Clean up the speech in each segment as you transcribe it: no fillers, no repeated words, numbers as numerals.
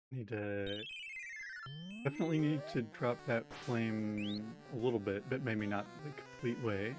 Need to definitely need to drop that flame a little bit, but maybe not the complete way.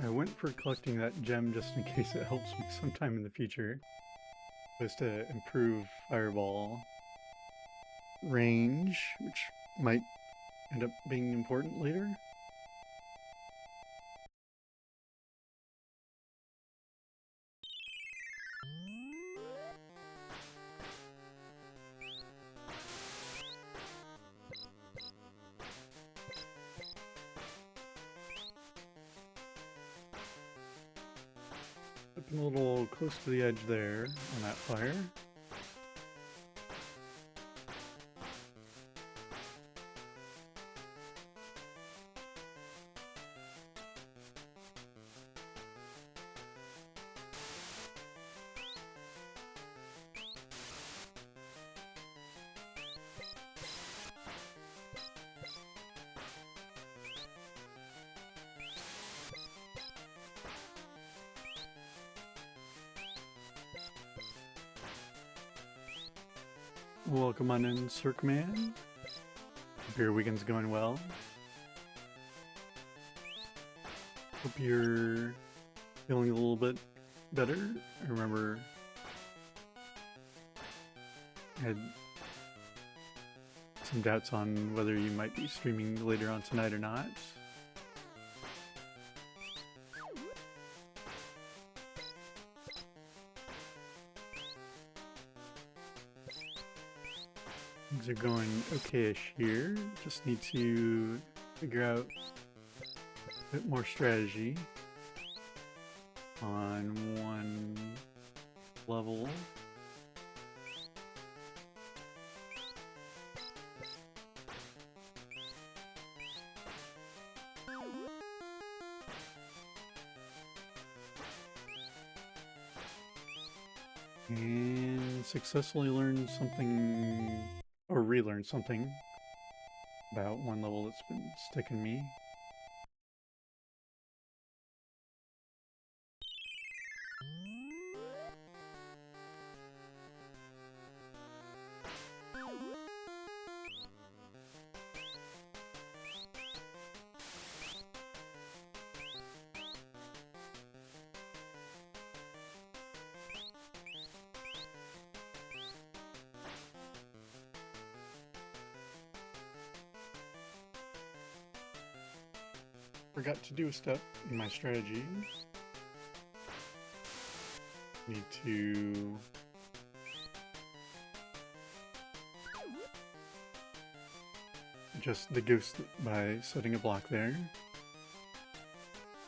I went for collecting that gem just in case it helps me sometime in the future. Supposed to improve fireball range, which might end up being important later. Up a little close to the edge there on that fire. Welcome on in, Circman. Hope your weekend's going well. Hope you're feeling a little bit better. I remember I had some doubts on whether you might be streaming later on tonight or not. Things are going okay-ish here. Just need to figure out a bit more strategy on one level. And successfully learned something, or relearned something about one level that's been sticking me. Forgot to do a step in my strategy. Need to adjust the ghost by setting a block there.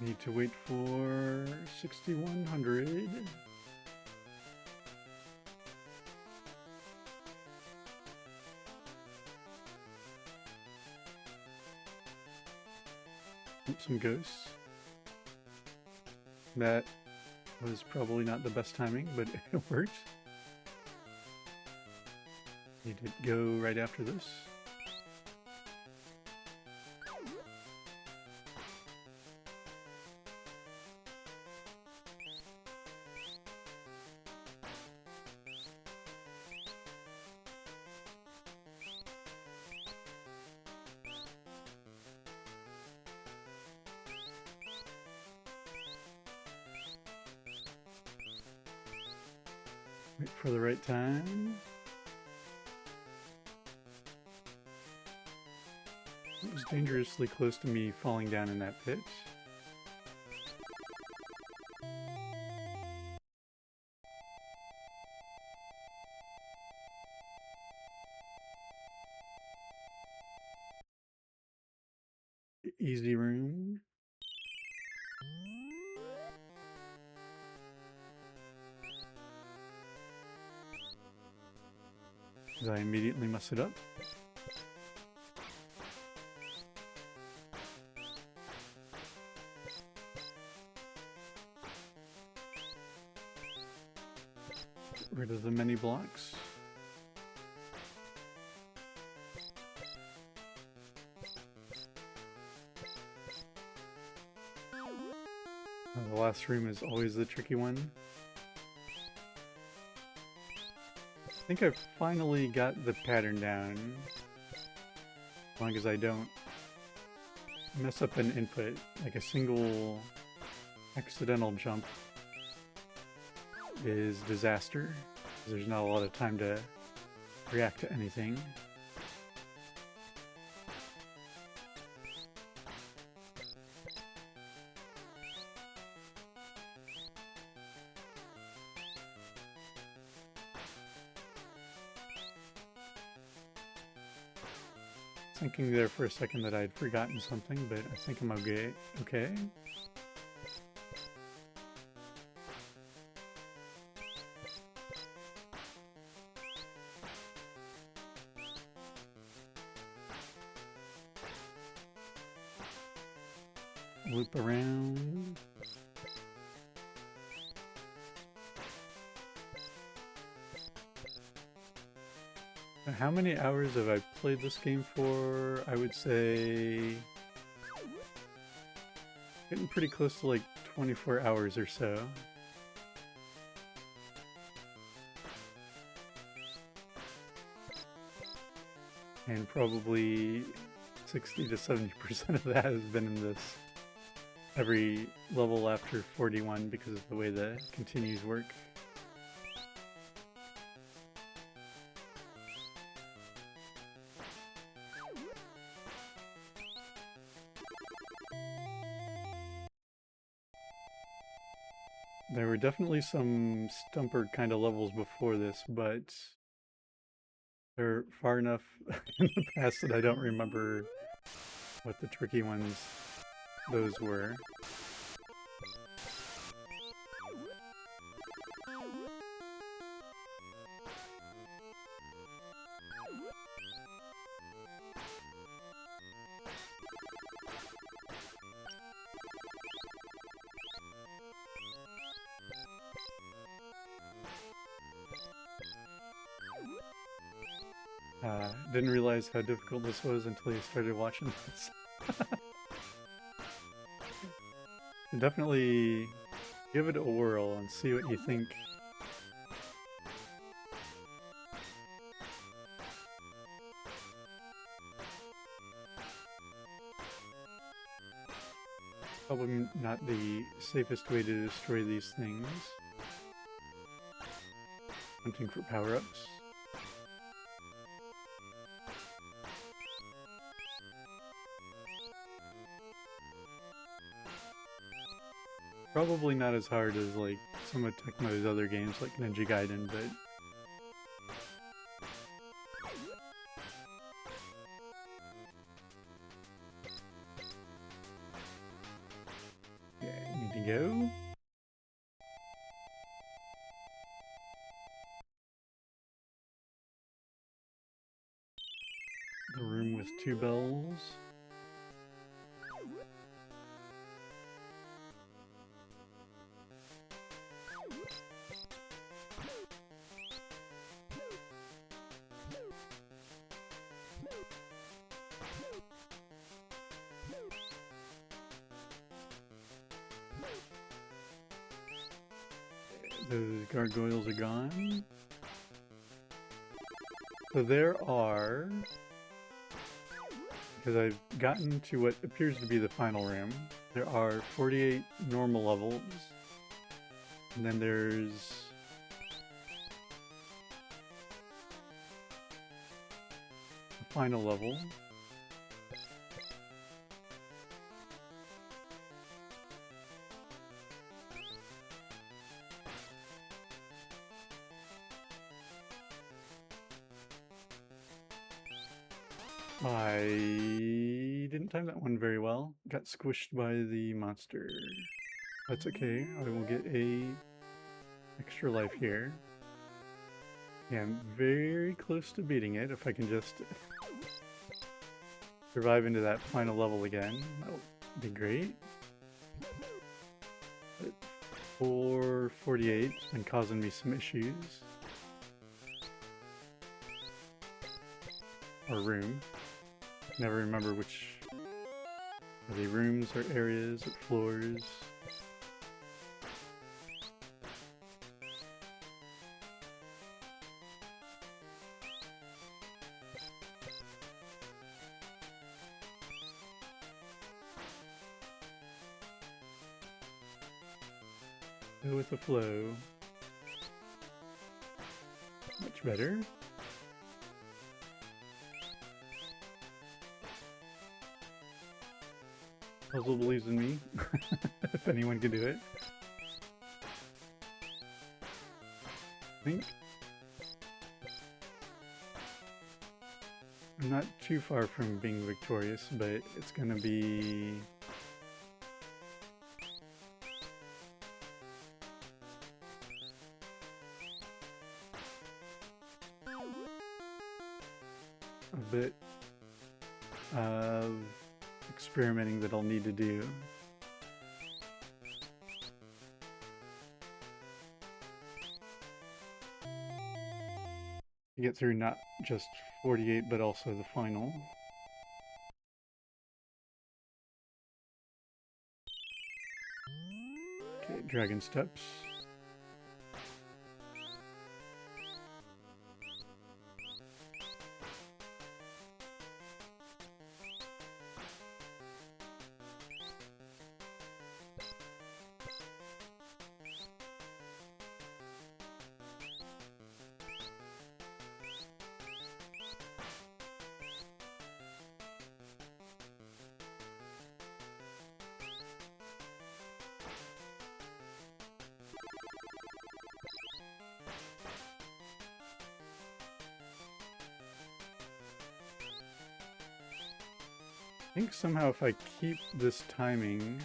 Need to wait for 6100. Some ghosts. That was probably not the best timing, but it worked. Need to go right after this. Wait for the right time. It was dangerously close to me falling down in that pit. Easy room. I immediately mess it up. rid of the many blocks. The last room is always the tricky one. I think I've finally got the pattern down. As long as I don't mess up an input, like a single accidental jump is disaster. There's not a lot of time to react to anything. Thinking there for a second that I'd forgotten something, but I think I'm okay. Loop around. How many hours have I played this game for? I would say getting pretty close to like 24 hours or so. And probably 60 to 70% of that has been in this every level after 41 because of the way the continues work. There were definitely some stumper kind of levels before this, but they're far enough in the past that I don't remember what the tricky ones those were. Didn't realize how difficult this was until you started watching this. Definitely give it a whirl and see what you think. Probably not the safest way to destroy these things. Hunting for power-ups. Probably not as hard as like some of Tecmo's other games like Ninja Gaiden, but yeah, I need to go. The room with 2 bells. Those gargoyles are gone. So there are, because I've gotten to what appears to be the final room, there are 48 normal levels, and then there's a final level. I didn't time that one very well. Got squished by the monster. That's okay. I will get a extra life here. Yeah, I'm very close to beating it. If I can just survive into that final level again, that would be great. But 448's been causing me some issues. or room. Never remember which. Are they rooms or areas or floors? Go with the flow. Much better. Puzzle believes in me, if anyone can do it. I think I'm not too far from being victorious, but it's gonna be a bit of experimenting that I'll need to do. To get through not just 48, but also the final. Okay, Dragon Steps. I think somehow if I keep this timing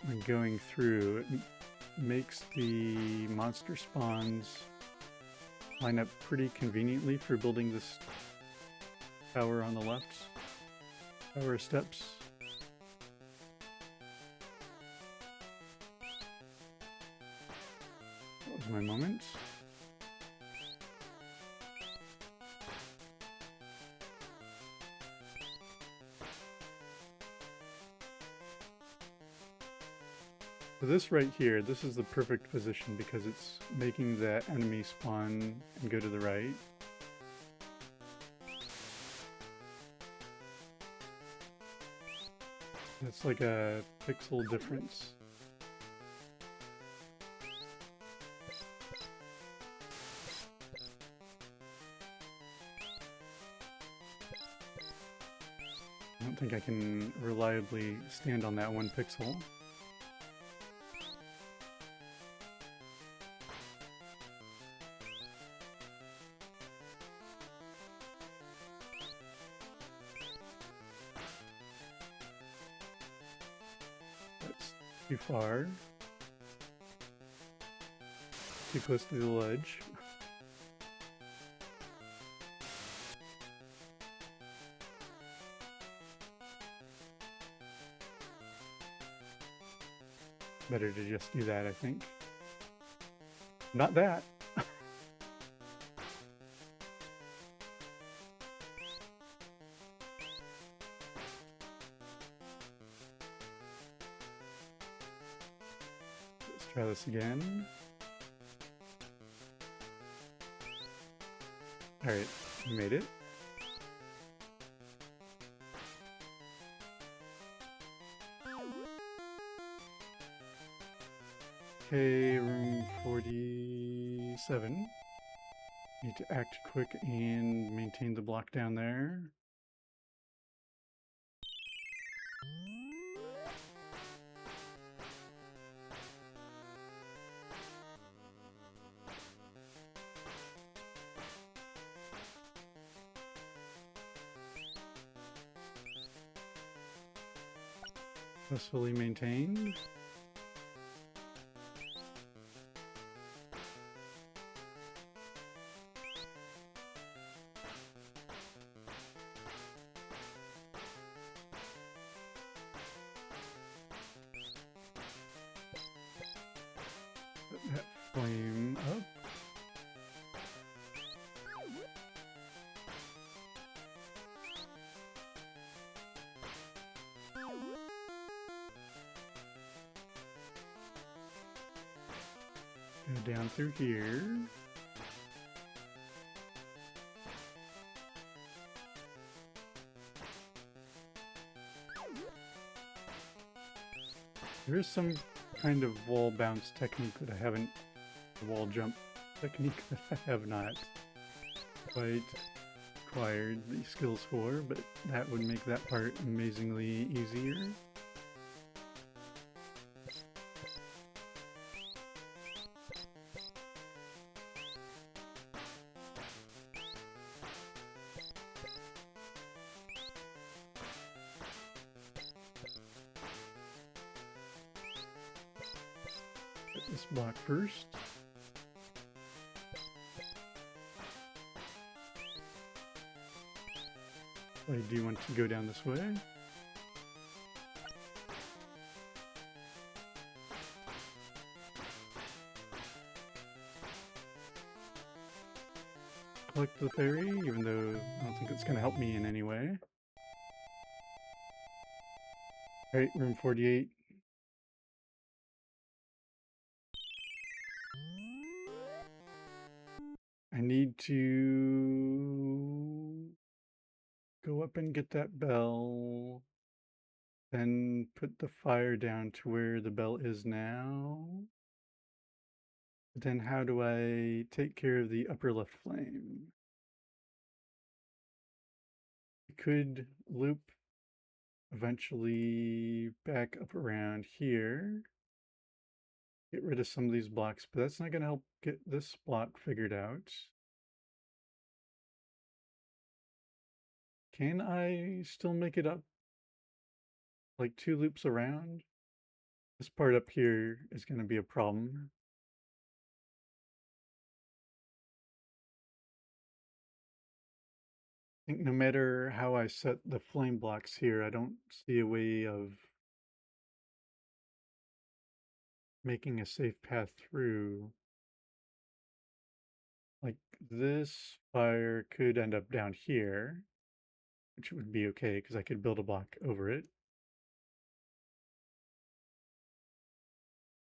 when going through, it makes the monster spawns line up pretty conveniently for building this tower on the left. Tower of steps. That was my moment. So this right here, this is the perfect position because it's making the enemy spawn and go to the right. It's like a pixel difference. I don't think I can reliably stand on that one pixel. Too far. Too close to the ledge. Better to just do that, I think. Not that. Try this again. Alright, we made it. Okay, room 47. Need to act quick and maintain the block down there. Successfully maintained. Put that flame up. Go down through here. There is some kind of wall bounce technique that I haven't, wall jump technique that I have not quite acquired the skills for, but that would make that part amazingly easier. Hit this block first. I do want to go down this way. Collect the fairy, even though I don't think it's going to help me in any way. Alright, room 48. I need to go up and get that bell, then put the fire down to where the bell is now. But then how do I take care of the upper left flame? I could loop eventually back up around here. Get rid of some of these blocks, but that's not going to help get this block figured out. Can I still make it up like 2 loops around? This part up here is going to be a problem. I think no matter how I set the flame blocks here, I don't see a way of making a safe path through. Like this fire could end up down here, which would be okay because I could build a block over it.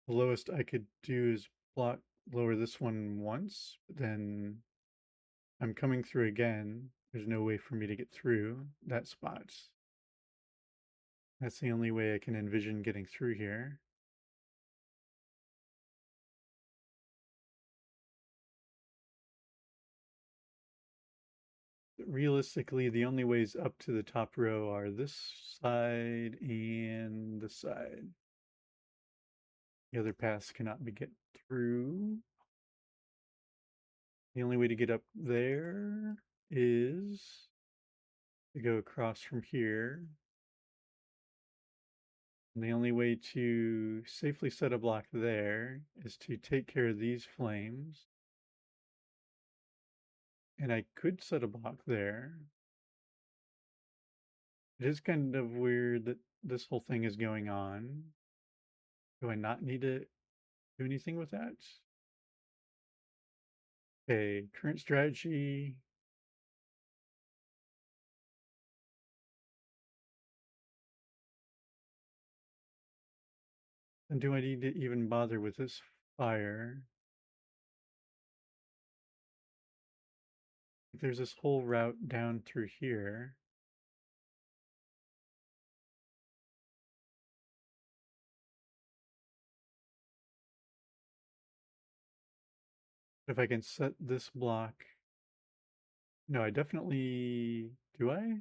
The lowest I could do is lower this one once, but then I'm coming through again. There's no way for me to get through that spot. That's the only way I can envision getting through here. Realistically, the only ways up to the top row are this side and this side. The other paths cannot be get through. The only way to get up there is to go across from here. And the only way to safely set a block there is to take care of these flames. And I could set a block there. It is kind of weird that this whole thing is going on. Do I not need to do anything with that? Okay, current strategy. And do I need to even bother with this fire? There's this whole route down through here. If I can set this block. No, I definitely, do I?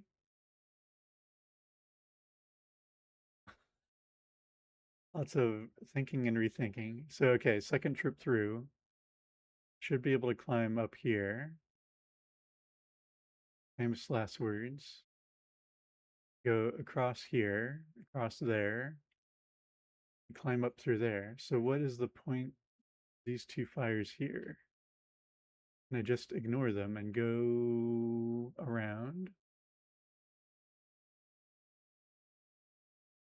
Lots of thinking and rethinking. So, okay, second trip through. Should be able to climb up here. Famous last words. Go across here, across there, climb up through there. So what is the point of these 2 fires here? Can I just ignore them and go around?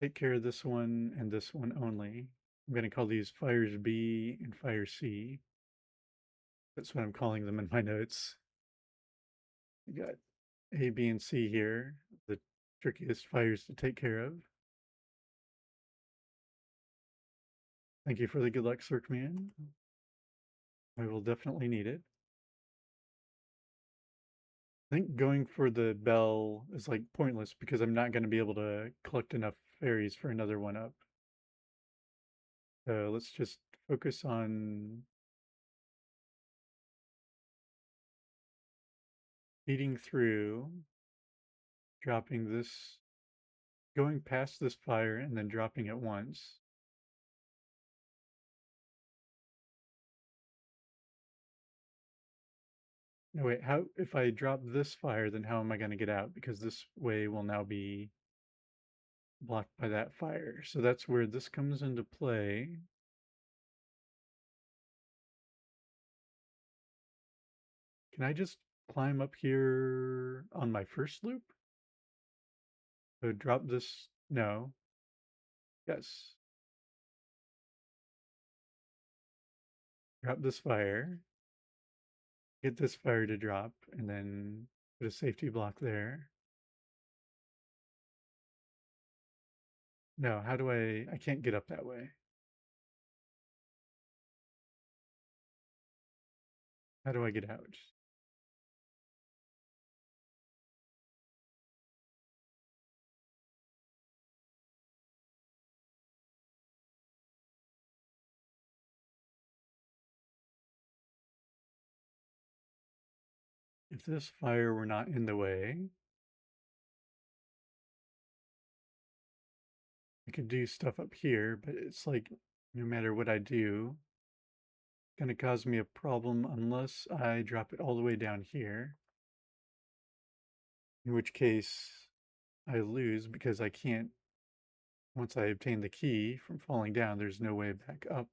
Take care of this one and this one only. I'm going to call these fires B and fire C. That's what I'm calling them in my notes. We got A, B, and C here, the trickiest fires to take care of. Thank you for the good luck, Circman. I will definitely need it. I think going for the bell is like pointless because I'm not going to be able to collect enough fairies for another one up. So let's just focus on feeding through, dropping this, going past this fire and then dropping it once. No, wait, how, if I drop this fire, then how am I going to get out? Because this way will now be blocked by that fire. So that's where this comes into play. Can I just climb up here on my first loop? So drop this, no, yes. Drop this fire, get this fire to drop, and then put a safety block there. No, how do I can't get up that way. How do I get out? If this fire were not in the way, I could do stuff up here, but it's like no matter what I do, it's going to cause me a problem unless I drop it all the way down here. In which case, I lose because I can't, once I obtain the key from falling down, there's no way back up.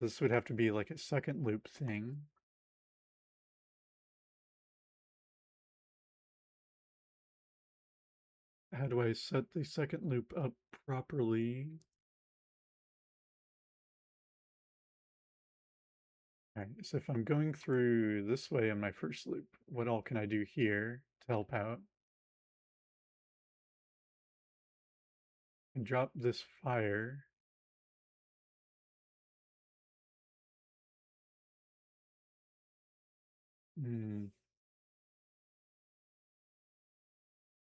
This would have to be like a second loop thing. How do I set the second loop up properly? All right, so if I'm going through this way on my first loop, what all can I do here to help out? And drop this fire. Hmm.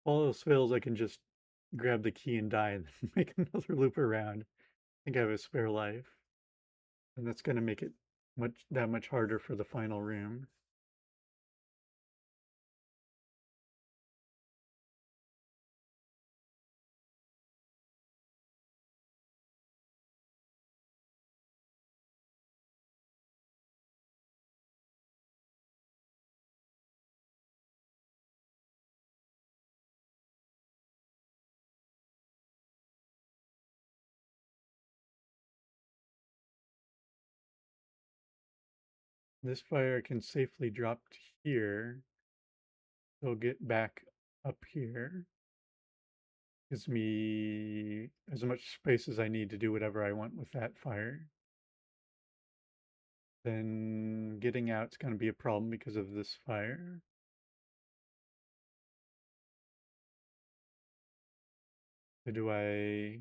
All else fails, I can just grab the key and die and then make another loop around. I think I have a spare life. And that's going to make it much harder for the final room. This fire can safely drop here. So get back up here. Gives me as much space as I need to do whatever I want with that fire. Then getting out's going to be a problem because of this fire. So do I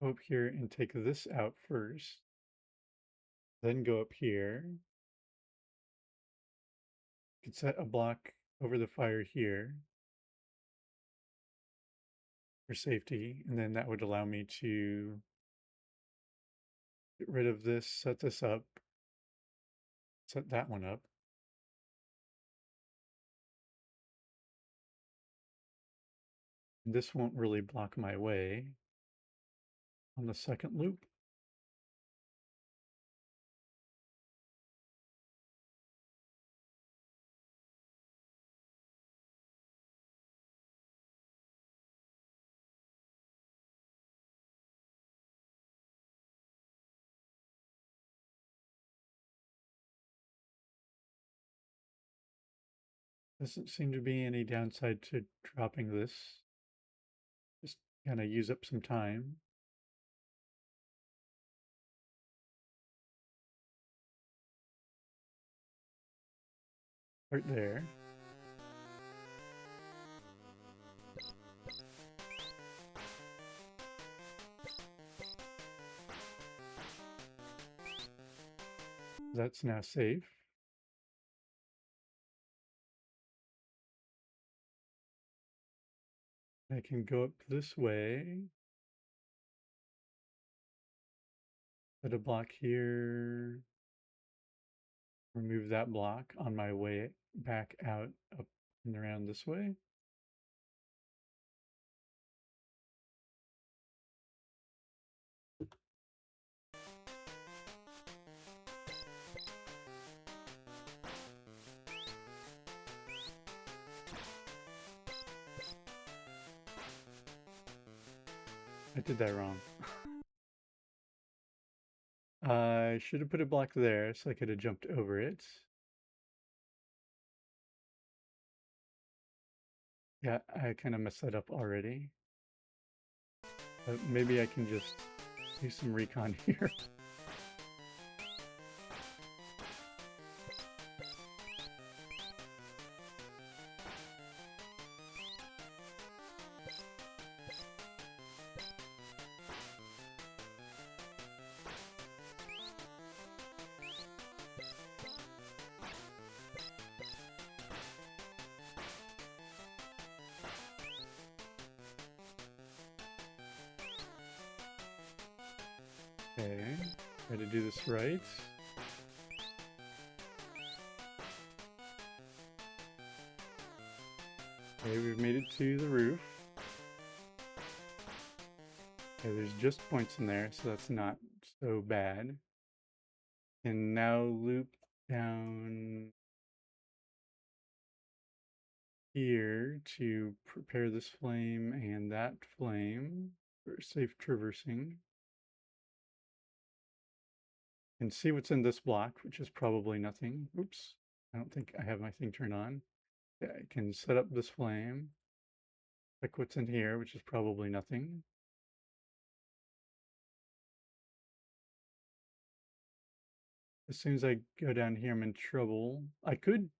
go up here and take this out first? Then go up here. Could set a block over the fire here for safety, and then that would allow me to get rid of this, set this up, set that one up. This won't really block my way on the second loop. Doesn't seem to be any downside to dropping this. Just kind of use up some time. Right there. That's now safe. I can go up this way. Put a block here. Remove that block on my way back out, up and around this way. I did that wrong. I should have put a block there so I could have jumped over it. Yeah, I kind of messed that up already. But maybe I can just do some recon here. Okay, try to do this right. Okay, we've made it to the roof. Okay, there's just points in there, so that's not so bad. And now loop down here to prepare this flame and that flame for safe traversing. And see what's in this block, which is probably nothing. Oops, I don't think I have my thing turned on. Yeah, I can set up this flame. Check what's in here, which is probably nothing. As soon as I go down here, I'm in trouble. I could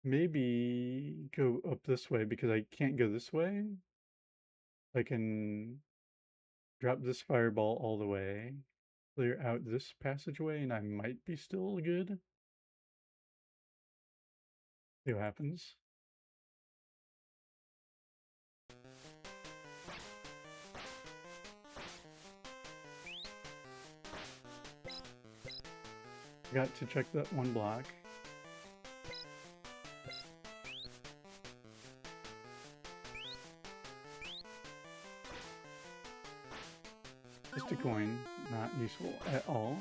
maybe go up this way because I can't go this way. I can drop this fireball all the way, clear out this passageway, and I might be still good. See what happens. Got to check that one block. Just a coin, not useful at all.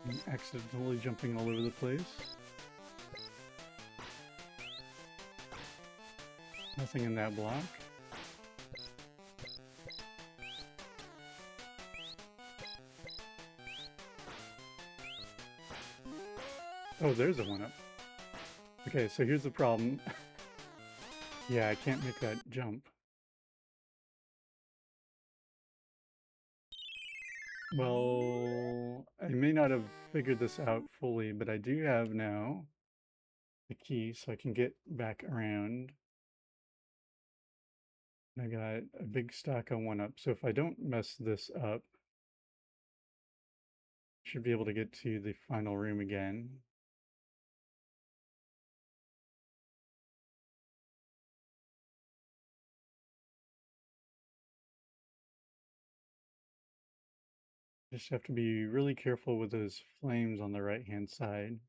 I'm accidentally jumping all over the place. Nothing in that block. Oh, there's a one-up. Okay, so here's the problem. Yeah, I can't make that jump. Well, I may not have figured this out fully, but I do have now the key so I can get back around. I got a big stack of one-up, so if I don't mess this up, I should be able to get to the final room again. Just have to be really careful with those flames on the right-hand side.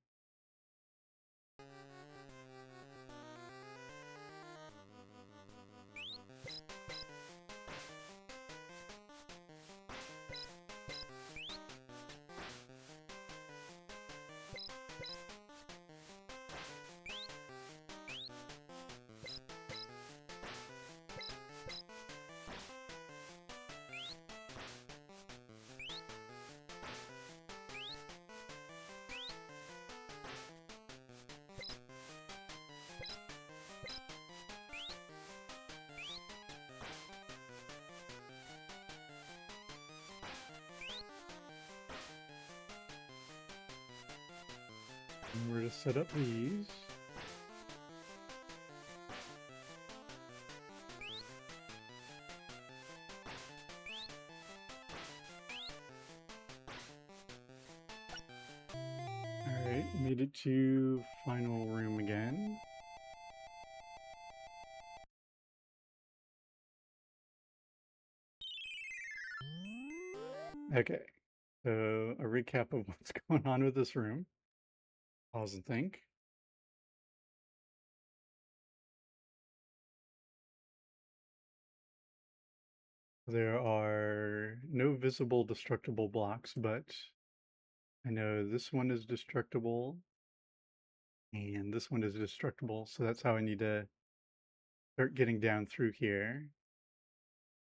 And we're to set up these. Alright, made it to final room again. Okay, so a recap of what's going on with this room. Pause and think. There are no visible destructible blocks, but I know this one is destructible and this one is destructible, so that's how I need to start getting down through here.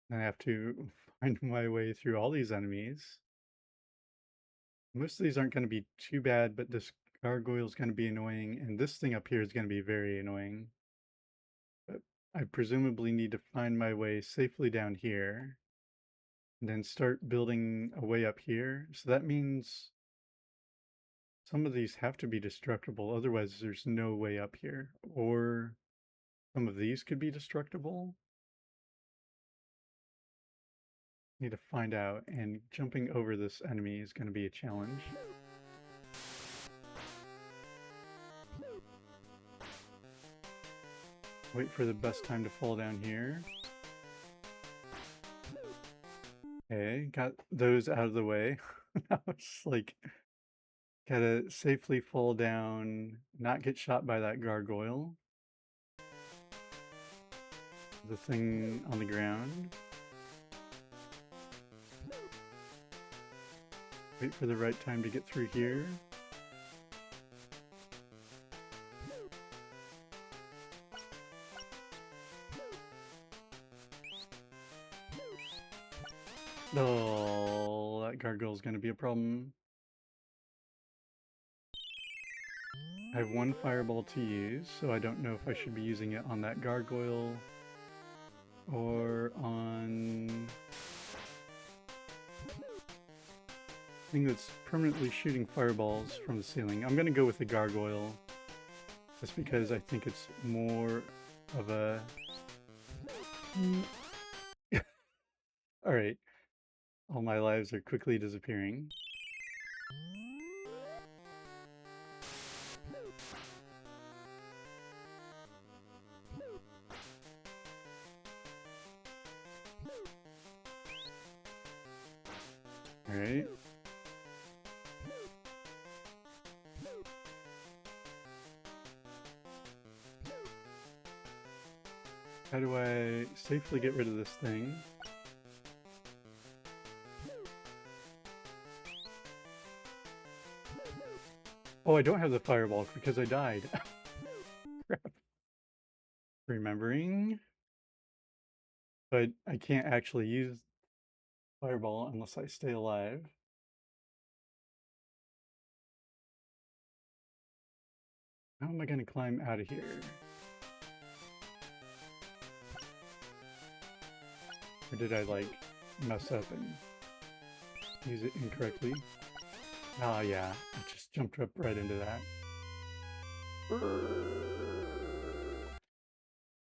I have to find my way through all these enemies. Most of these aren't going to be too bad, but this gargoyle is going to be annoying, and this thing up here is going to be very annoying. But I presumably need to find my way safely down here, and then start building a way up here. So that means some of these have to be destructible, otherwise there's no way up here. Or some of these could be destructible. Need to find out, and jumping over this enemy is going to be a challenge. Wait for the best time to fall down here. Okay, got those out of the way. Now it's like, gotta safely fall down, not get shot by that gargoyle. The thing on the ground. Wait for the right time to get through here. Oh, that gargoyle's gonna be a problem. I have one fireball to use, so I don't know if I should be using it on that gargoyle or on thing that's permanently shooting fireballs from the ceiling. I'm gonna go with the gargoyle just because I think it's more of a... Alright. All my lives are quickly disappearing. Alright. How do I safely get rid of this thing? Oh, I don't have the fireball because I died. Crap. Remembering. But I can't actually use fireball unless I stay alive. How am I going to climb out of here? Or did I, like, mess up and use it incorrectly? Oh, yeah. I just jumped up right into that.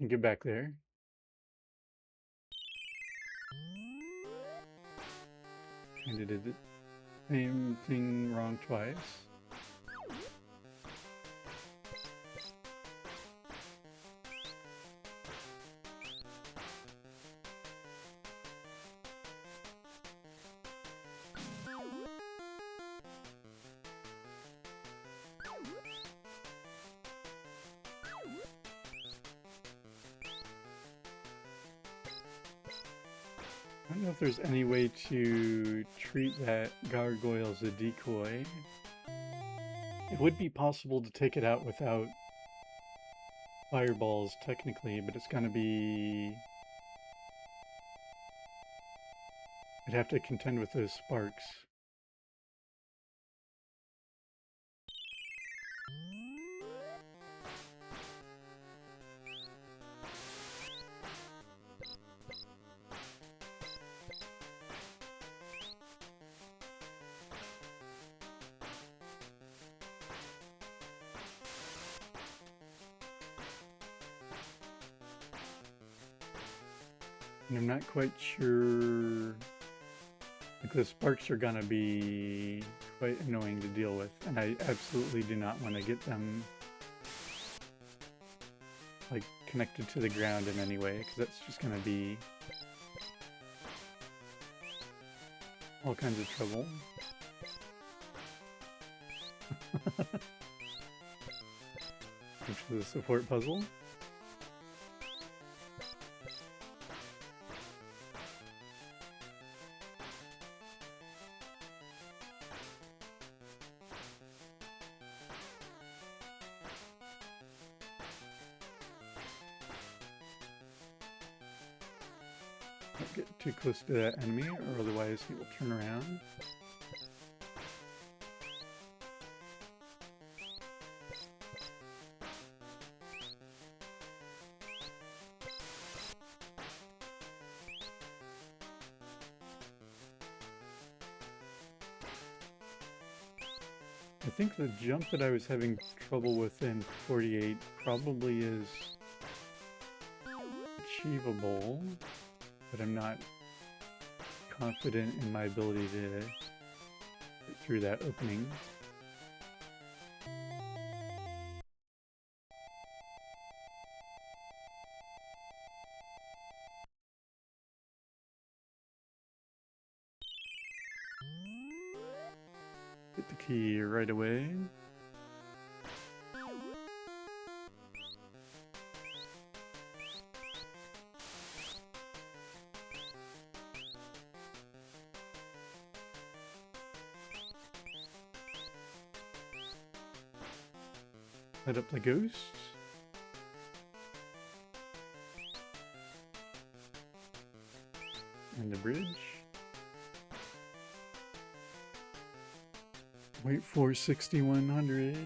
And get back there. And I did the same thing wrong twice. I don't know if there's any way to treat that gargoyle as a decoy. It would be possible to take it out without fireballs, technically, but it's gonna be... I'd have to contend with those sparks. And I'm not quite sure. Like, the sparks are gonna be quite annoying to deal with, and I absolutely do not want to get them like connected to the ground in any way, because that's just gonna be all kinds of trouble. Which is a support puzzle. Don't get too close to that enemy, or otherwise he will turn around. I think the jump that I was having trouble with in 48 probably is achievable, but I'm not confident in my ability to get through that opening. Get the key right away. Light up the ghost. And the bridge. Wait for 6100.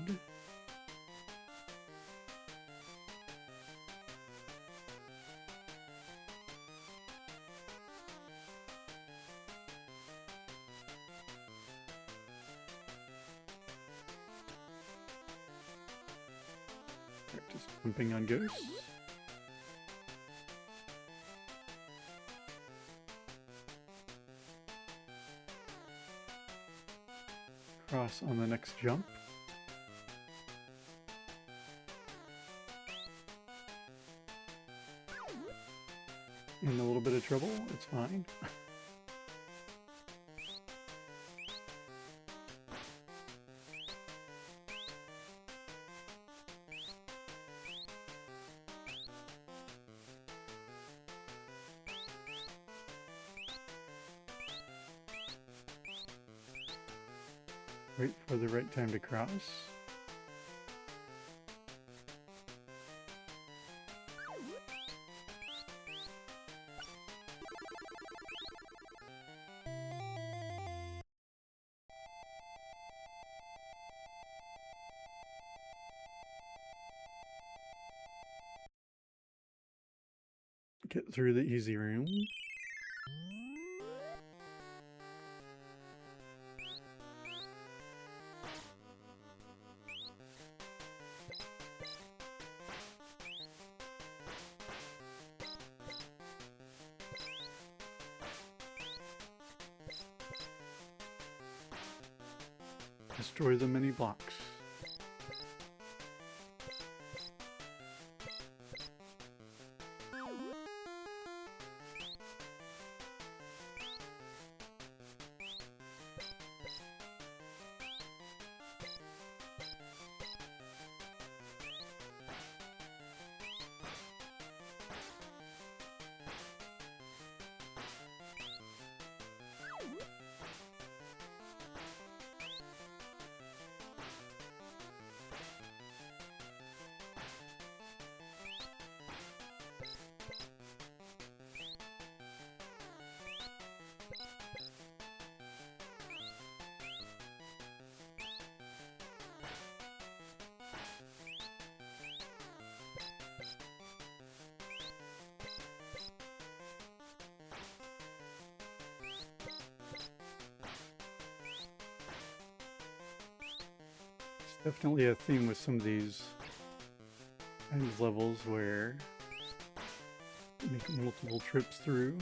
Practice pumping on ghosts. Cross on the next jump. In a little bit of trouble, it's fine. Wait for the right time to cross. Get through the easy room. Destroy the mini blocks. Definitely a theme with some of these kind of levels where make multiple trips through.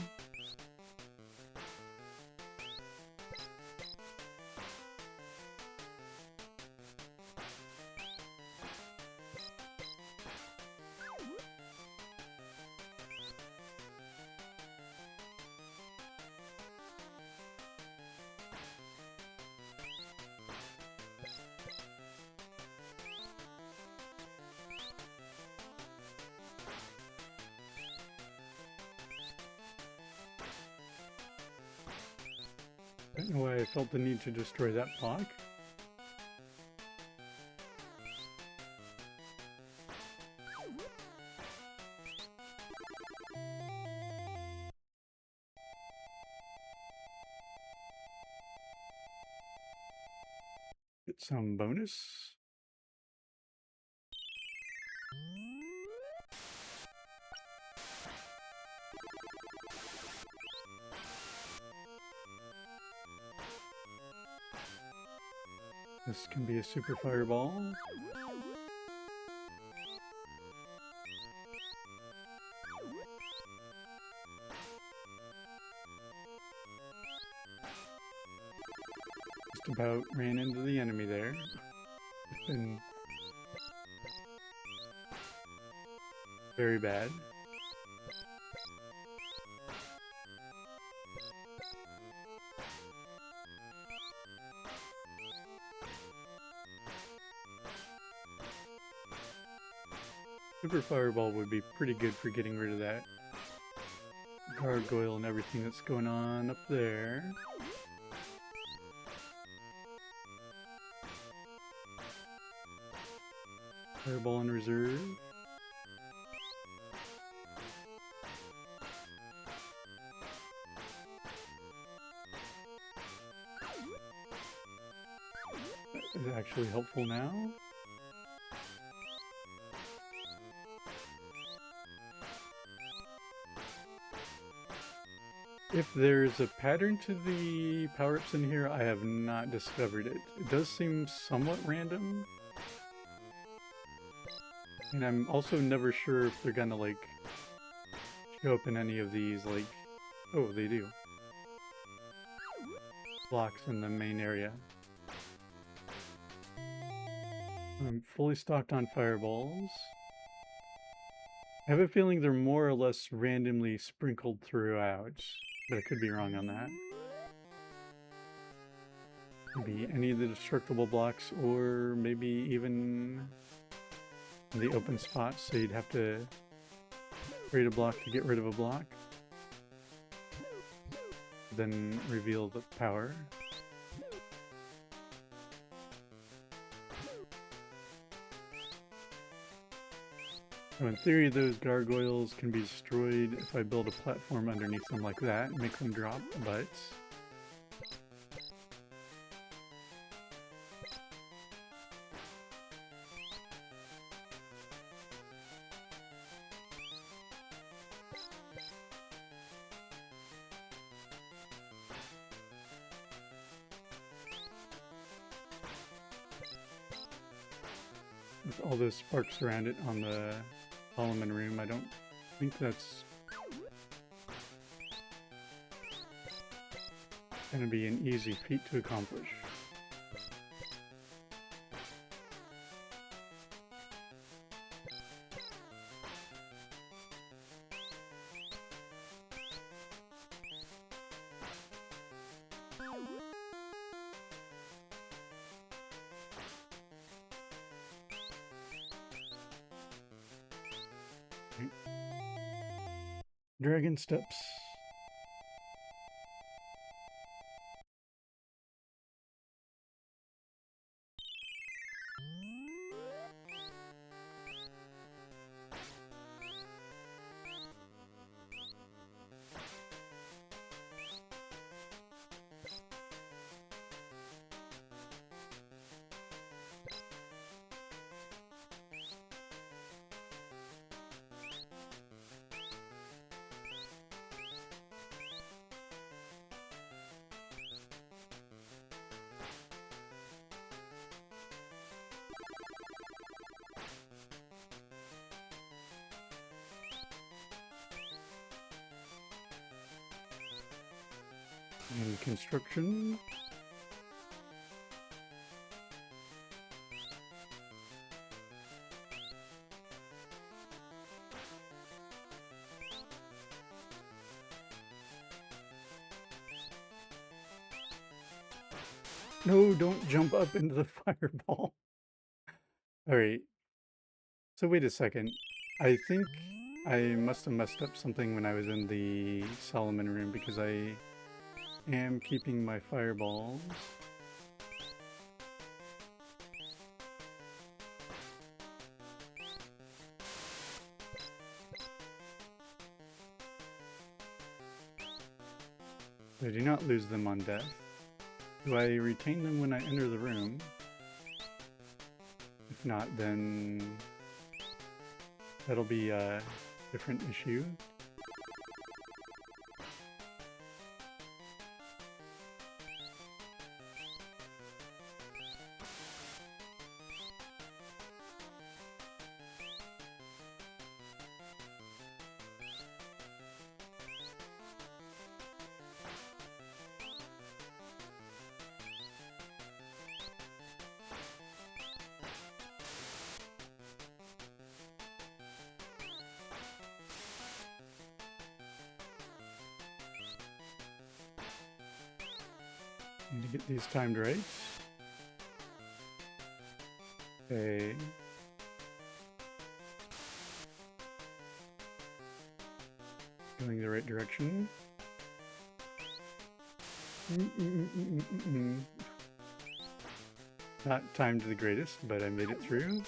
I don't know why I felt the need to destroy that block. Get some bonus. This can be a super fireball. Just about ran into the enemy there. It's been very bad. Super Fireball would be pretty good for getting rid of that gargoyle and everything that's going on up there. Fireball in reserve. That is actually helpful now. If there's a pattern to the power-ups in here, I have not discovered it. It does seem somewhat random. And I'm also never sure if they're gonna, like, show up in any of these, like... Oh, they do. Blocks in the main area. I'm fully stocked on fireballs. I have a feeling they're more or less randomly sprinkled throughout, but I could be wrong on that. Maybe any of the destructible blocks, or maybe even the open spots, so you'd have to create a block to get rid of a block. Then reveal the power. So in theory, those gargoyles can be destroyed if I build a platform underneath them like that and make them drop, but... with all those sparks around it on the Solomon room, I don't think that's going to be an easy feat to accomplish. Dragon steps. And construction. No, don't jump up into the fireball. All right. So wait a second. I think I must have messed up something when I was in the Solomon room because I am keeping my fireballs. I do not lose them on death. Do I retain them when I enter the room? If not, then that'll be a different issue. Need to get these timed right. Okay. Going the right direction. Not timed the greatest, but I made it through.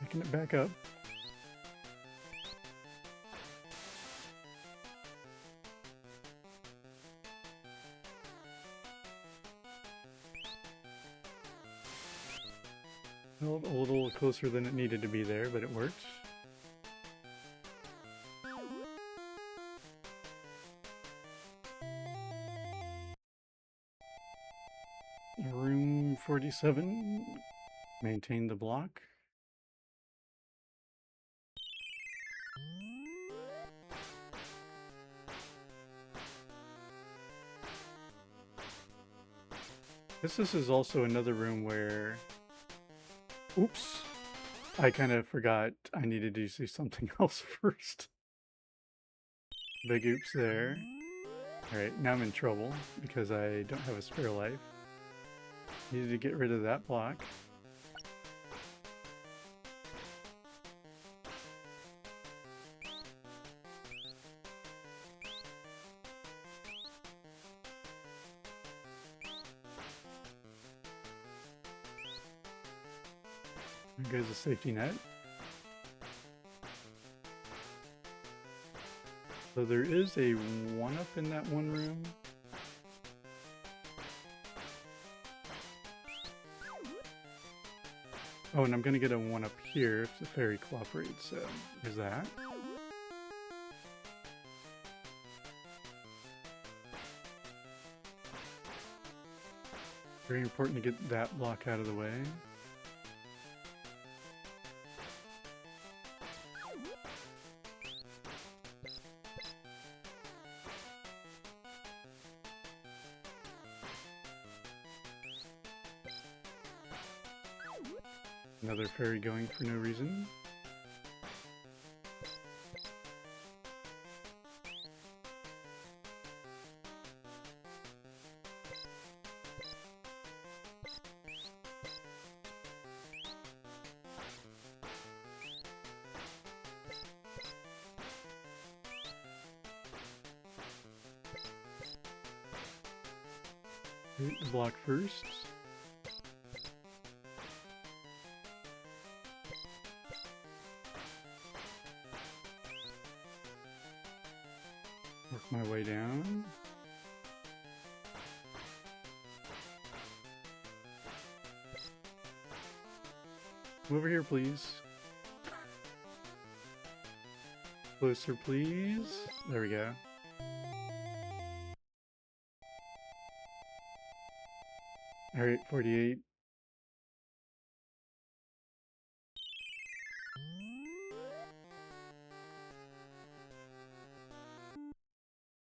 Picking it back up. Well, a little closer than it needed to be there, but it worked. Room 47. Maintain the block. This is also another room where... Oops! I kind of forgot I needed to do something else first. Big oops there. Alright, now I'm in trouble because I don't have a spare life. Needed to get rid of that block. There goes a safety net. So there is a 1-up in that one room. Oh, and I'm gonna get a 1-up here if the fairy cooperates, so there's that. Very important to get that block out of the way. Another fairy going for no reason. Hit the block first. Work my way down. Come over here, please. Closer, please. There we go. All right, 48.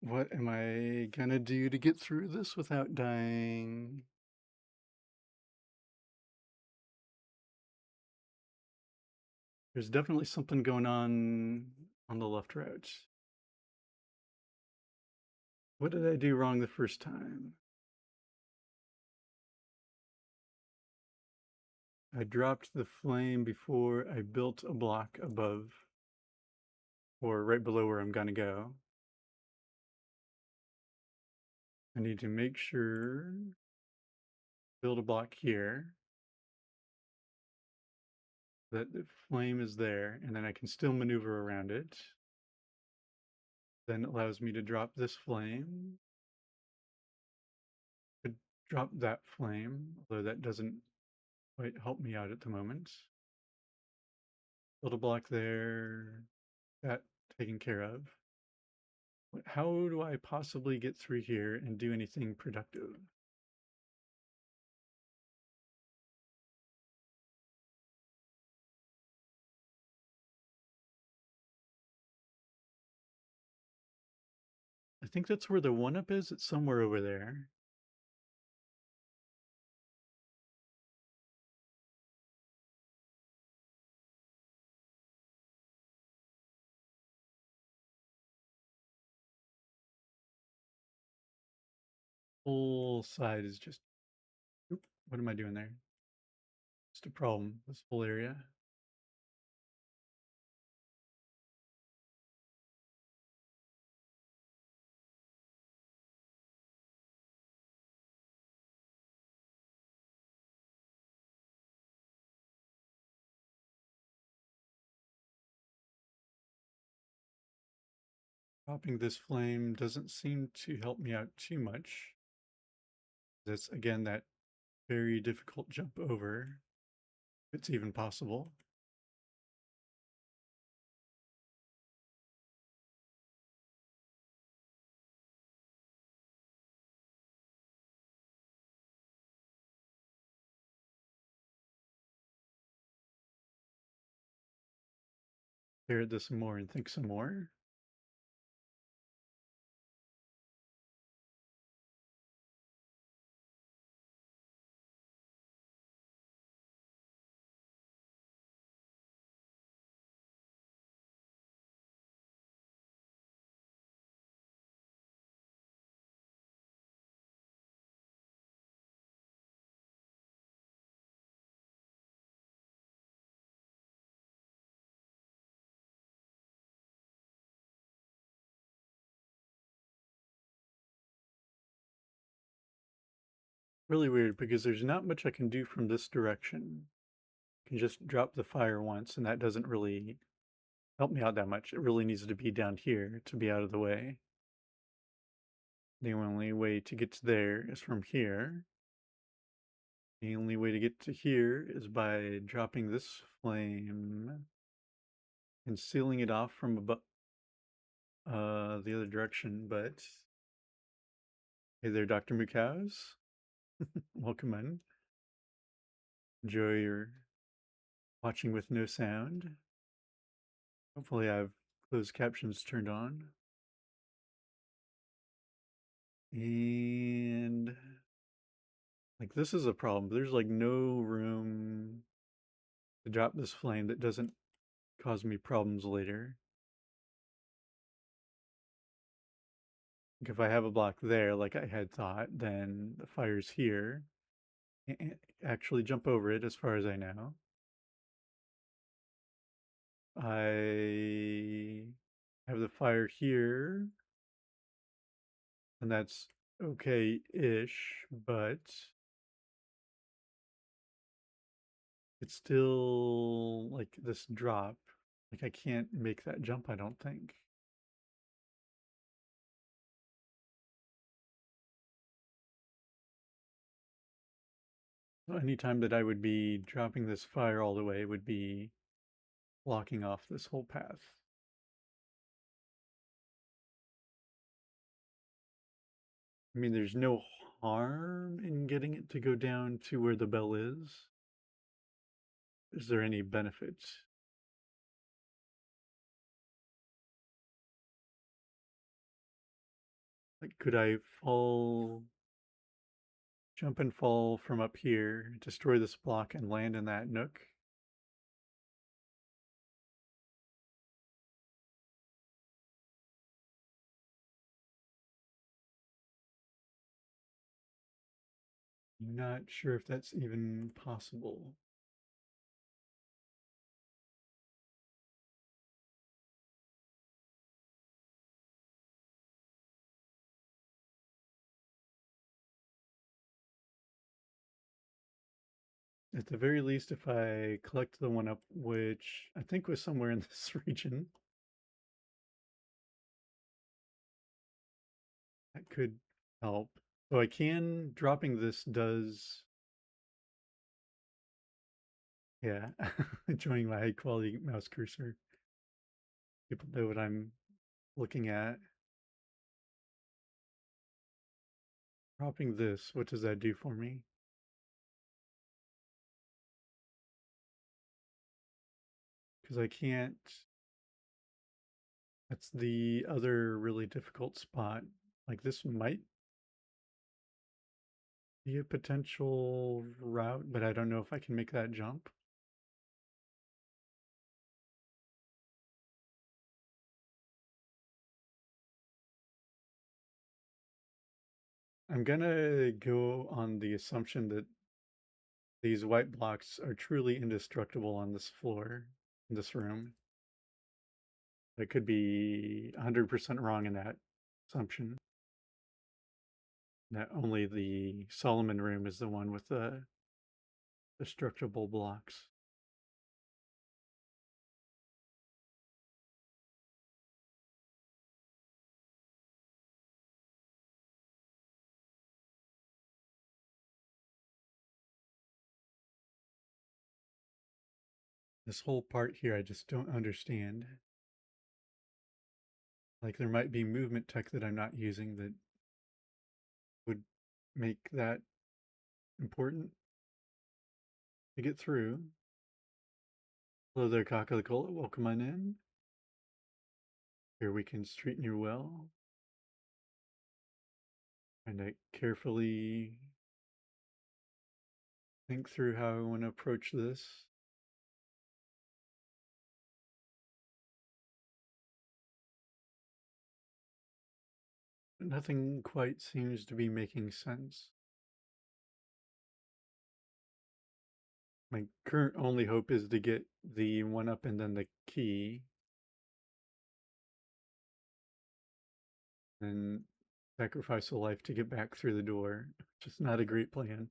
What am I gonna do to get through this without dying? There's definitely something going on the left route. What did I do wrong the first time? I dropped the flame before I built a block above or right below where I'm gonna go. I need to make sure, build a block here, that the flame is there, and then I can still maneuver around it. Then it allows me to drop this flame. Could drop that flame, although that doesn't quite help me out at the moment. Build a block there, that taken care of. How do I possibly get through here and do anything productive? I think that's where the 1-up is. It's somewhere over there. Whole side is just, oop, what am I doing there? Just a problem, this whole area. Dropping this flame doesn't seem to help me out too much. That's, again, that very difficult jump over, if it's even possible. Stare at this some more and think some more. Really weird because there's not much I can do from this direction. I can just drop the fire once, and that doesn't really help me out that much. It really needs to be down here to be out of the way. The only way to get to there is from here. The only way to get to here is by dropping this flame and sealing it off from above, the other direction, but hey there, Dr. Mukows. Welcome in. Enjoy your watching with no sound. Hopefully I have closed captions turned on. And like this is a problem. There's like no room to drop this flame that doesn't cause me problems later. Like if I have a block there, like I had thought, then the fire's here. Actually jump over it as far as I know. I have the fire here, and that's okay-ish, but it's still like this drop. Like I can't make that jump, I don't think. So any time that I would be dropping this fire all the way would be blocking off this whole path. I mean, there's no harm in getting it to go down to where the bell is. Is there any benefit? Like, could I fall, jump and fall from up here, destroy this block, and land in that nook? Not sure if that's even possible. At the very least, if I collect the one up, which I think was somewhere in this region, that could help. So I can, dropping this does, yeah, enjoying my high quality mouse cursor. People know what I'm looking at. Dropping this, what does that do for me? Because I can't, that's the other really difficult spot. Like this might be a potential route, but I don't know if I can make that jump. I'm gonna go on the assumption that these white blocks are truly indestructible on this floor, in this room. I could be 100% wrong in that assumption. That only the Solomon room is the one with the destructible blocks. This whole part here, I just don't understand. Like there might be movement tech that I'm not using that would make that important to get through. Hello there, Coca-Cola. Welcome on in. Here we can straighten your well. And I carefully think through how I want to approach this. But nothing quite seems to be making sense. My current only hope is to get the one up and then the key. And sacrifice a life to get back through the door. Just not a great plan.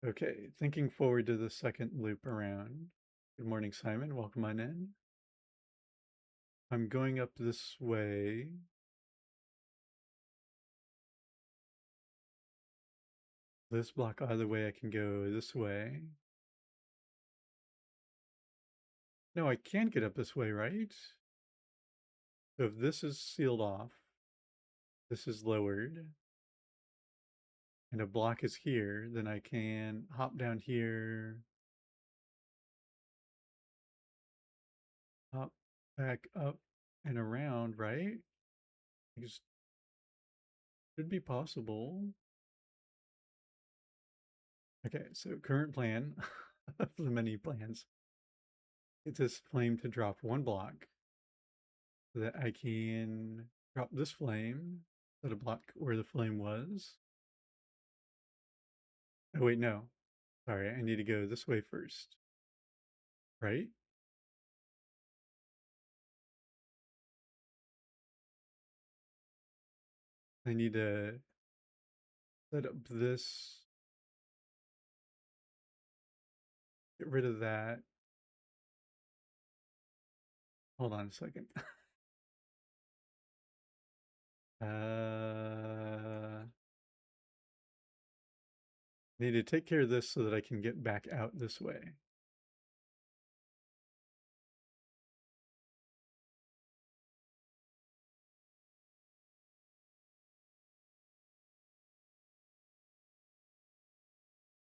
Okay, thinking forward to the second loop around. Good morning, Simon. Welcome on in. I'm going up this way. This block either way, I can go this way. No, I can get up this way, right? So if this is sealed off, this is lowered, and a block is here, then I can hop down here, hop back up and around, right? It should be possible. Okay, so current plan of the many plans. Get this flame to drop one block so that I can drop this flame at a block where the flame was. Oh wait, no. Sorry, I need to go this way first. Right? I need to set up this, get rid of that, Hold on a second. uh, Need to take care of this so that I can get back out this way.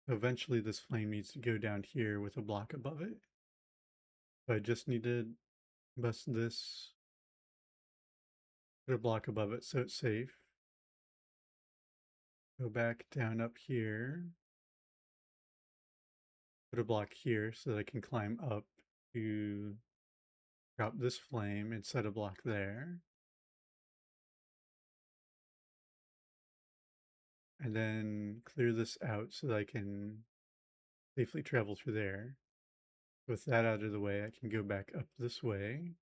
Eventually this flame needs to go down here with a block above it. I just need to bust this, put a block above it so it's safe. Go back down up here. Put a block here so that I can climb up to drop this flame and set a block there. And then clear this out so that I can safely travel through there. With that out of the way, I can go back up this way.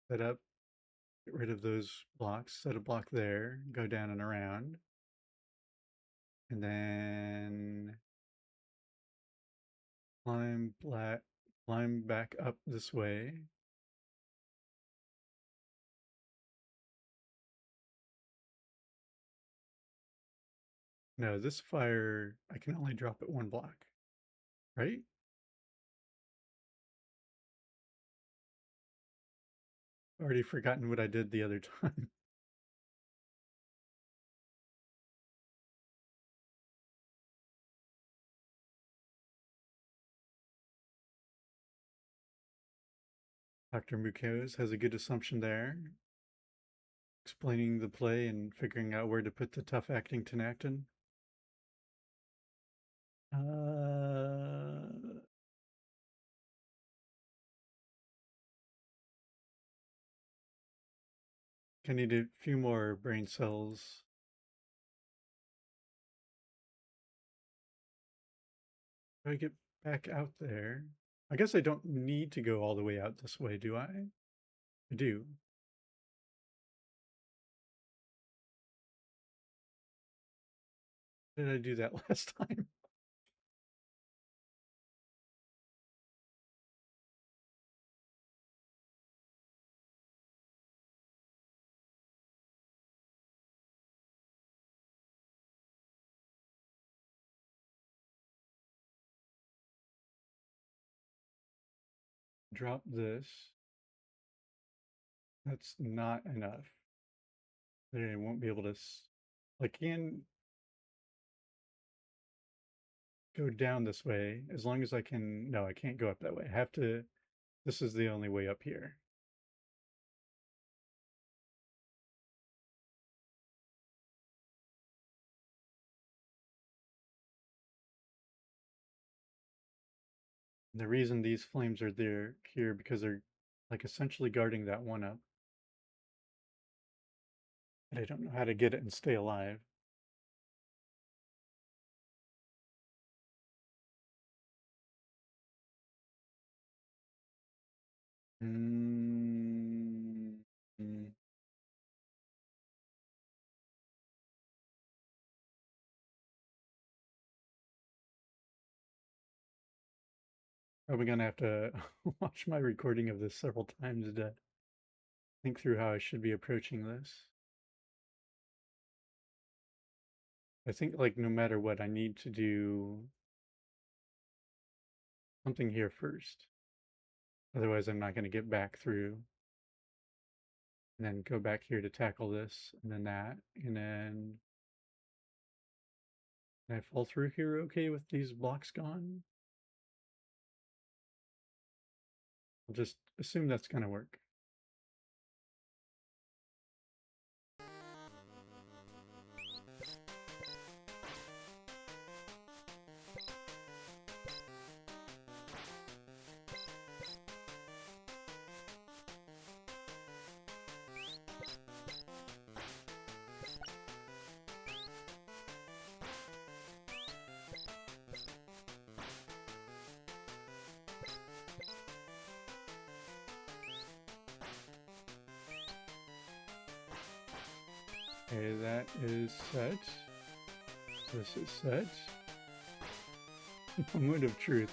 Set up, get rid of those blocks, set a block there, go down and around. And then climb back up this way. No, this fire, I can only drop it one block, right? Already forgotten what I did the other time. Dr. Mukoz has a good assumption there. Explaining the play and figuring out where to put the tough acting Tenactin. I need a few more brain cells. How do I get back out there? I guess I don't need to go all the way out this way, do I? I do. Did I do that last time? Drop this. That's not enough. Then I won't be able to. I can go down this way as long as I can. No, I can't go up that way. I have to. This is the only way up here. And the reason these flames are there here because they're like essentially guarding that one up. And I don't know how to get it and stay alive. Mm -hmm. Probably gonna have to watch my recording of this several times to think through how I should be approaching this. I think like no matter what, I need to do something here first. Otherwise, I'm not going to get back through. And then go back here to tackle this, and then that, and then can I fall through here okay with these blocks gone? I'll just assume that's going to work. Okay, that is set. This is set. Moment of truth.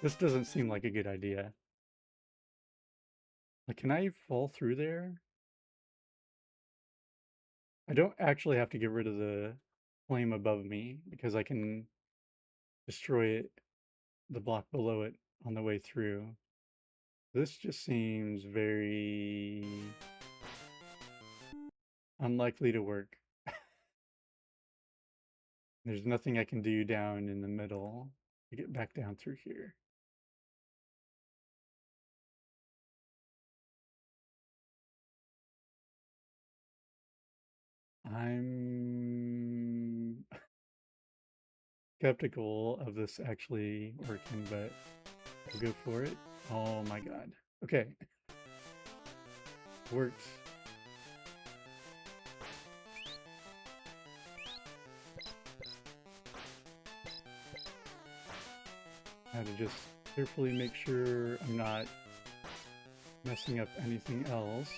This doesn't seem like a good idea. Like, can I fall through there? I don't actually have to get rid of the flame above me because I can destroy it, the block below it on the way through. This just seems very unlikely to work. There's nothing I can do down in the middle to get back down through here. I'm skeptical of this actually working, but we'll go for it. Oh my god. Okay. Worked. I had to just carefully make sure I'm not messing up anything else.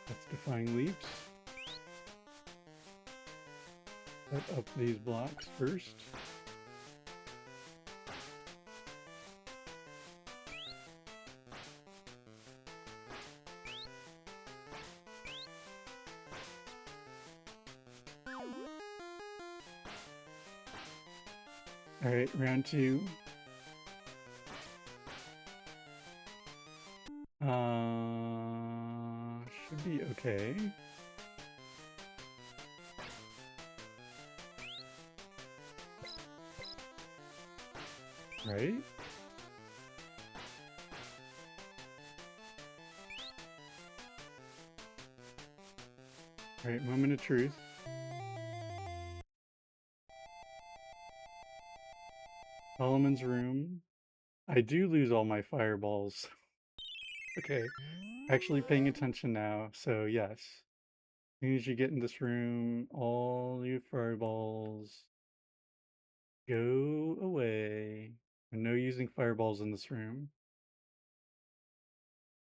That's defying leaps. Set up these blocks first. All right, round two. Should be okay. Right? All right, moment of truth. Solomon's room. I do lose all my fireballs. Okay, actually paying attention now, so yes. As soon as you get in this room, all your fireballs go away. No using fireballs in this room.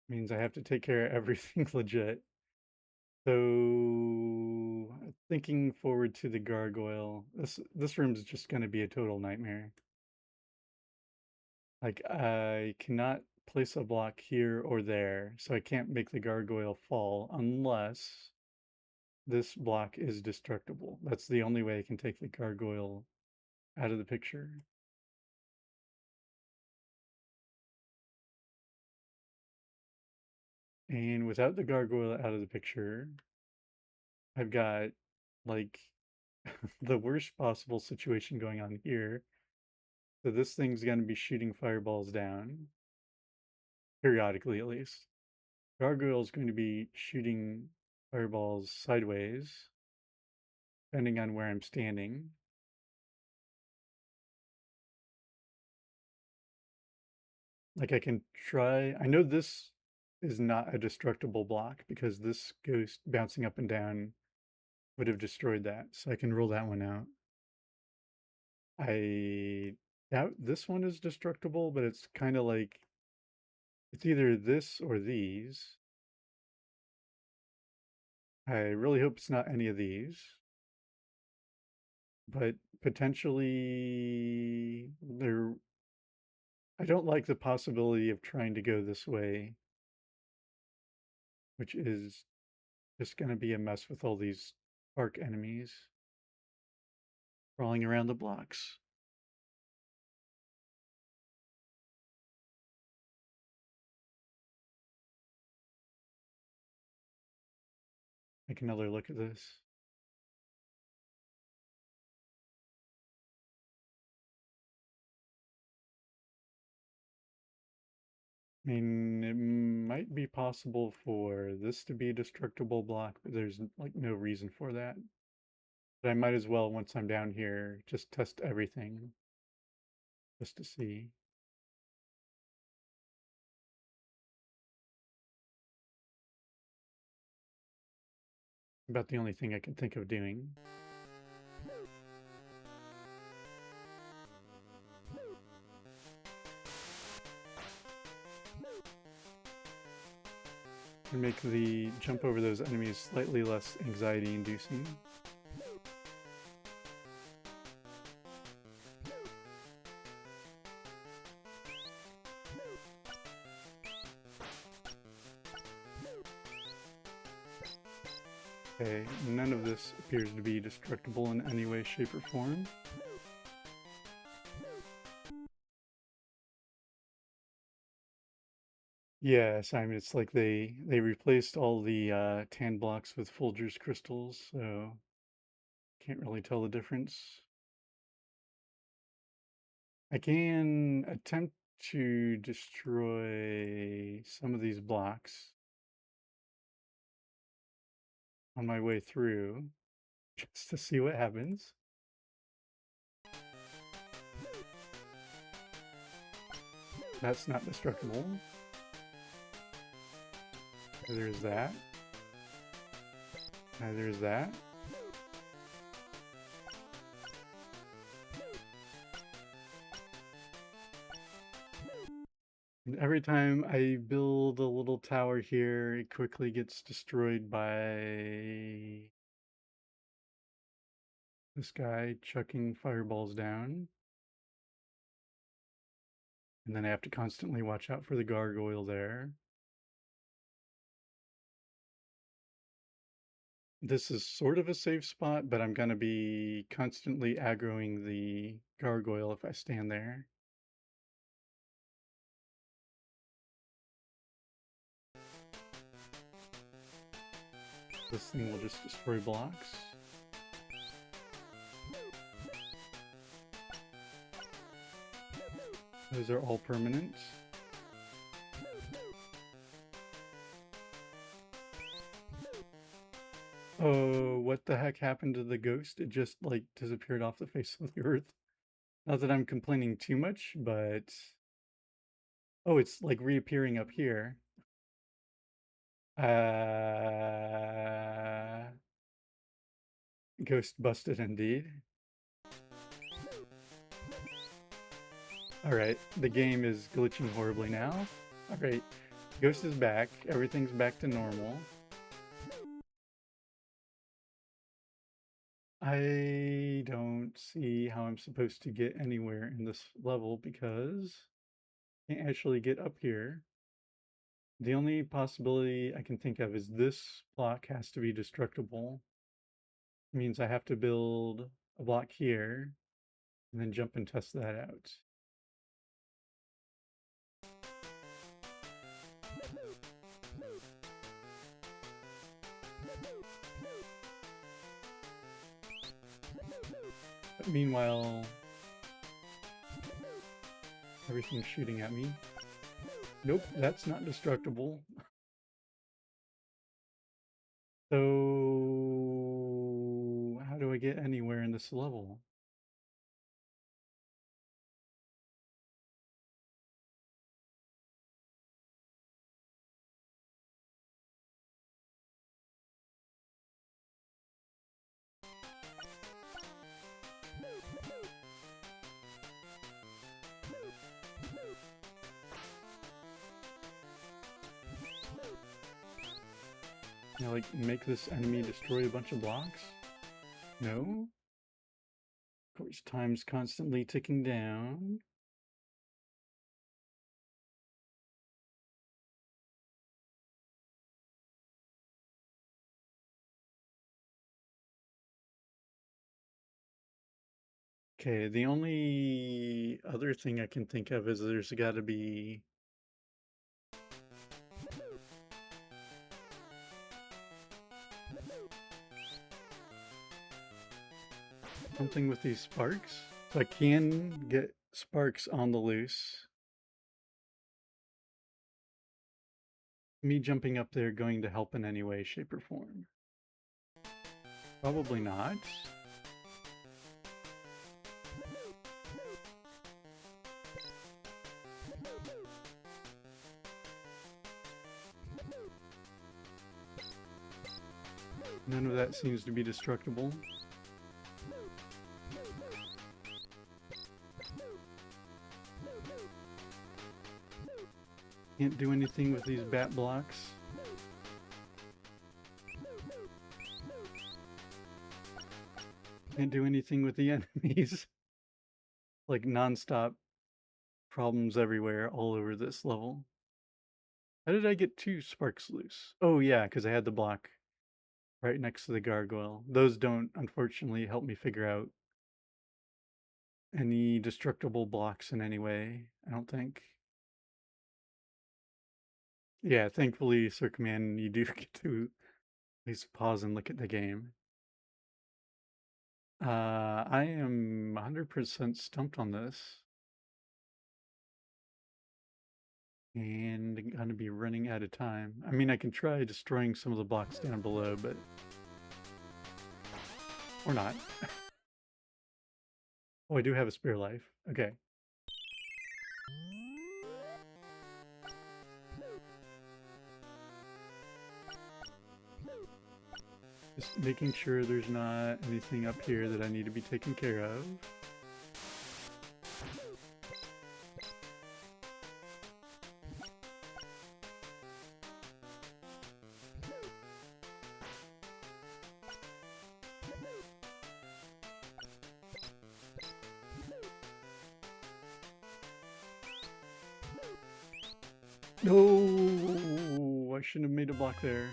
Means I have to take care of everything legit. So thinking forward to the gargoyle, this room's just gonna be a total nightmare. Like I cannot place a block here or there, so I can't make the gargoyle fall unless this block is destructible. That's the only way I can take the gargoyle out of the picture. And without the gargoyle out of the picture, I've got like the worst possible situation going on here. So this thing's going to be shooting fireballs down, periodically at least. Gargoyle's going to be shooting fireballs sideways, depending on where I'm standing. Like I can try, I know this is not a destructible block because this ghost bouncing up and down would have destroyed that. So I can rule that one out. I doubt this one is destructible, but it's kind of like it's either this or these. I really hope it's not any of these. But potentially there I don't like the possibility of trying to go this way, which is just going to be a mess with all these arc enemies crawling around the blocks. Take another look at this. I mean, it might be possible for this to be a destructible block, but there's like no reason for that. But I might as well, once I'm down here, just test everything just to see. About the only thing I can think of doing. and make the jump over those enemies slightly less anxiety-inducing. Okay, none of this appears to be destructible in any way, shape, or form. Yeah, Simon, it's like they replaced all the tan blocks with Folgers crystals, so can't really tell the difference. I can attempt to destroy some of these blocks on my way through, just to see what happens. That's not destructible. There's that. There's that. And every time I build a little tower here, it quickly gets destroyed by this guy chucking fireballs down. And then I have to constantly watch out for the gargoyle there. This is sort of a safe spot, but I'm going to be constantly aggroing the gargoyle if I stand there. This thing will just destroy blocks. Those are all permanent. Oh, what the heck happened to the ghost? It just, like, disappeared off the face of the earth. Not that I'm complaining too much, but... Oh, it's, like, reappearing up here. Ghost busted indeed. Alright, the game is glitching horribly now. Alright, Ghost is back. Everything's back to normal. I don't see how I'm supposed to get anywhere in this level because I can't actually get up here. The only possibility I can think of is this block has to be destructible. It means I have to build a block here and then jump and test that out. But meanwhile, everything's shooting at me. Nope, that's not destructible. So, how do I get anywhere in this level? You know, like, make this enemy destroy a bunch of blocks? No? Of course, time's constantly ticking down. Okay, the only other thing I can think of is there's got to be something with these sparks. So I can get sparks on the loose. Me jumping up there going to help in any way, shape, or form? Probably not. None of that seems to be destructible. Can't do anything with these bat blocks. Can't do anything with the enemies. Like nonstop problems everywhere, all over this level. How did I get 2 sparks loose? Oh yeah, because I had the block right next to the gargoyle. Those don't, unfortunately, help me figure out any destructible blocks in any way, I don't think. Yeah, thankfully, Sir Command, you do get to at least pause and look at the game. I am 100% stumped on this. And I'm gonna be running out of time. I mean, I can try destroying some of the blocks down below, but... Or not. Oh, I do have a spare life. Okay. Just making sure there's not anything up here that I need to be taken care of. No, I shouldn't have made a block there.